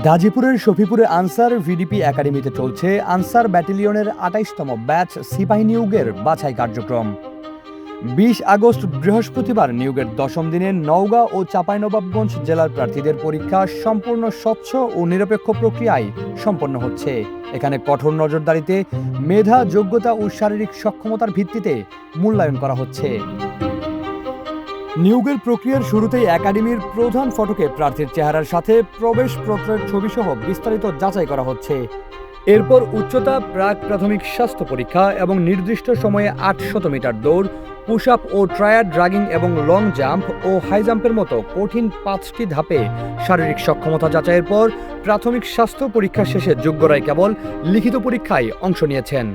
গাজীপুরের শফিপুরে answer VDP একাডেমিতে চলছে আনসার ব্যাটালিয়নের ২৮তম ব্যাচ সিপাহী নিয়োগের বাছাই কার্যক্রম। ২০ আগস্ট বৃহস্পতিবার নিয়োগের ১০ম দিনে নওগাঁ ও চাঁপাইনবাবগঞ্জ জেলার প্রার্থীদের পরীক্ষা সম্পূর্ণ স্বচ্ছ ও নিরপেক্ষ প্রক্রিয়ায় সম্পন্ন হচ্ছে। এখানে কঠোর নজরদারিতে মেধা, যোগ্যতা ও শারীরিক সক্ষমতার ভিত্তিতে মূল্যায়ন করা হচ্ছে। নিয়োগের প্রক্রিয়ার শুরুতেই একাডেমির প্রধান ফটকে প্রার্থীর চেহারার সাথে প্রবেশপত্রের ছবিসহ বিস্তারিত যাচাই করা হচ্ছে। এরপর উচ্চতা, প্রাক প্রাথমিক স্বাস্থ্য পরীক্ষা এবং নির্দিষ্ট সময়ে ৮০০ মিটার দৌড়, পুশ আপ ও ট্রায়াড, ড্রাগিং এবং লং জাম্প ও হাই জাম্পের মতো কঠিন ৫টি ধাপে শারীরিক সক্ষমতা যাচাইয়ের পর প্রাথমিক স্বাস্থ্য পরীক্ষা শেষে যোগ্যরাই কেবল লিখিত পরীক্ষায় অংশ নিয়েছেন।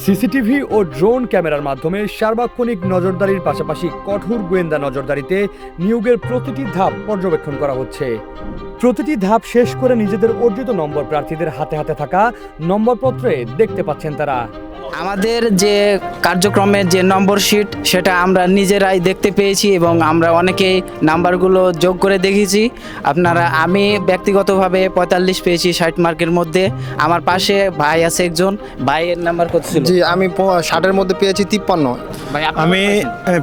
সিসিটিভি ও ড্রোন ক্যামেরার মাধ্যমে সার্বক্ষণিক নজরদারির পাশাপাশি কঠোর গোয়েন্দা নজরদারিতে নিয়োগের প্রতিটি ধাপ পর্যবেক্ষণ করা হচ্ছে। প্রতিটি ধাপ শেষ করে নিজেদের অর্জিত নম্বর প্রার্থীদের হাতে হাতে থাকা নম্বরপত্রে দেখতে পাচ্ছেন তারা। আমাদের যে কার্যক্রমের যে নম্বর শিট সেটা আমরা নিজেরাই দেখতে পেয়েছি এবং আমরা অনেকেই নাম্বারগুলো যোগ করে দেখেছি। আমি ব্যক্তিগতভাবে ৪৫ পেয়েছি ৬০ মার্কের মধ্যে। আমার পাশে ভাই আছে একজন, ভাইয়ের নাম্বার কত ছিল? জি, আমি ৬০-এর মধ্যে পেয়েছি ৫৩। ভাই আমি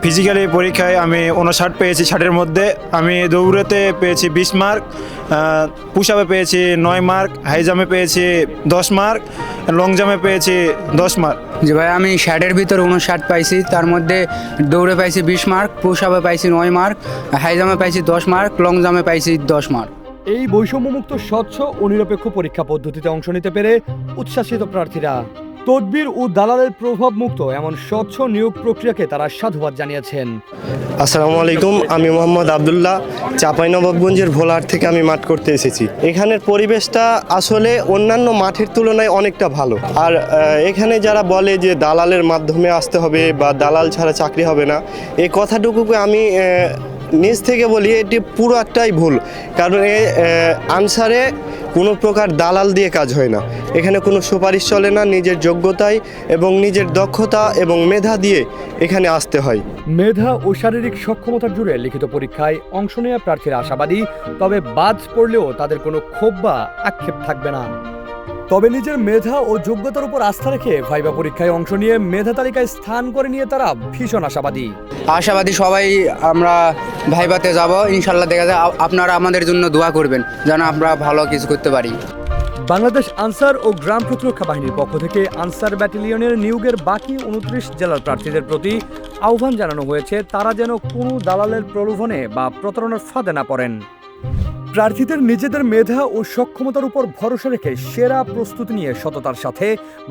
ফিজিক্যালি পরীক্ষায় আমি ৫৯ পেয়েছি ৬০-এর মধ্যে। আমি দৌড়েতে পেয়েছি ২০ মার্ক, পুশ আপে পেয়েছি ৯ মার্ক, হাই জাম্পে পেয়েছি ১০ মার্ক, লং জাম্পে পেয়েছি ১০ মার্ক। জি ভাই, আমি ৬০-এর ভিতরে ৫৯ পাইছি। তার মধ্যে দৌড়ে পাইছি ২০ মার্ক, পুশ আপে পাইছি ৯ মার্ক, হাই জাম্পে পাইছি ১০ মার্ক, লং জাম্পে পাইছি ১০ মার্ক। এই বৈষম্যমুক্ত স্বচ্ছ ও নিরপেক্ষ পরীক্ষা পদ্ধতিতে অংশ নিতে পেরে উচ্ছ্বাসিত প্রার্থীরা। তদবির ও দালালের প্রভাব মুক্ত এমন স্বচ্ছ নিয়োগ প্রক্রিয়াকে তারা সাধুবাদ জানিয়েছেন। আসসালামু আলাইকুম, আমি মোহাম্মদ আবদুল্লাহ, চাঁপাইনবাবগঞ্জের ভোলার থেকে আমি মাঠ করতে এসেছি। এখানের পরিবেশটা আসলে অন্যান্য মাঠের তুলনায় অনেকটা ভালো। আর এখানে যারা বলে যে দালালের মাধ্যমে আসতে হবে বা দালাল ছাড়া চাকরি হবে না, এই কথাটুকুকে আমি নিজ থেকে বলি এটি পুরোটাই ভুল। কারণ আনসারে কোনো প্রকার দালাল দিয়ে কাজ হয় না। এখানে কোনো সুপারিশ চলে না, নিজের যোগ্যতায় এবং নিজের দক্ষতা এবং মেধা দিয়ে এখানে আসতে হয়। মেধা ও শারীরিক সক্ষমতার জুড়ে লিখিত পরীক্ষায় অংশ নেওয়া প্রার্থীরা আশাবাদী, তবে বাদ পড়লেও তাদের কোনো ক্ষোভ বা আক্ষেপ থাকবে না। তবে নিজের মেধা ও যোগ্যতার উপর আস্থা রেখে ভাইবা পরীক্ষায় অংশ নিয়ে মেধা তালিকায় স্থান করে নিয়ে তারা ভীষণ আশাবাদী। সবাই আমরা ভাইবাতে যাব, ইনশাল্লাহ। দেখা যায় আপনারা আমাদের জন্য দোয়া করবেন যেন আমরা ভালো কিছু করতে পারি। বাংলাদেশ আনসার ও গ্রাম প্রতিরক্ষা বাহিনীর পক্ষ থেকে আনসার ব্যাটালিয়নের নিয়োগের বাকি ২৯ জেলার প্রার্থীদের প্রতি আহ্বান জানানো হয়েছে তারা যেন কোনো দালালের প্রলোভনে বা প্রতারণার ফাঁদে না পড়েন। প্রার্থীদের নিজেদের মেধা ও সক্ষমতার উপর ভরসা রেখে সেরা প্রস্তুতি নিয়ে সততার সাথে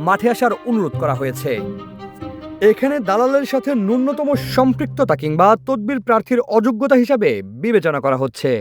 মাঠে আসার অনুরোধ করা হয়েছে। এখানে দালালের সাথে ন্যূনতম সম্পৃক্ততা কিংবা তদবির প্রার্থীর অযোগ্যতা হিসাবে বিবেচনা করা হচ্ছে।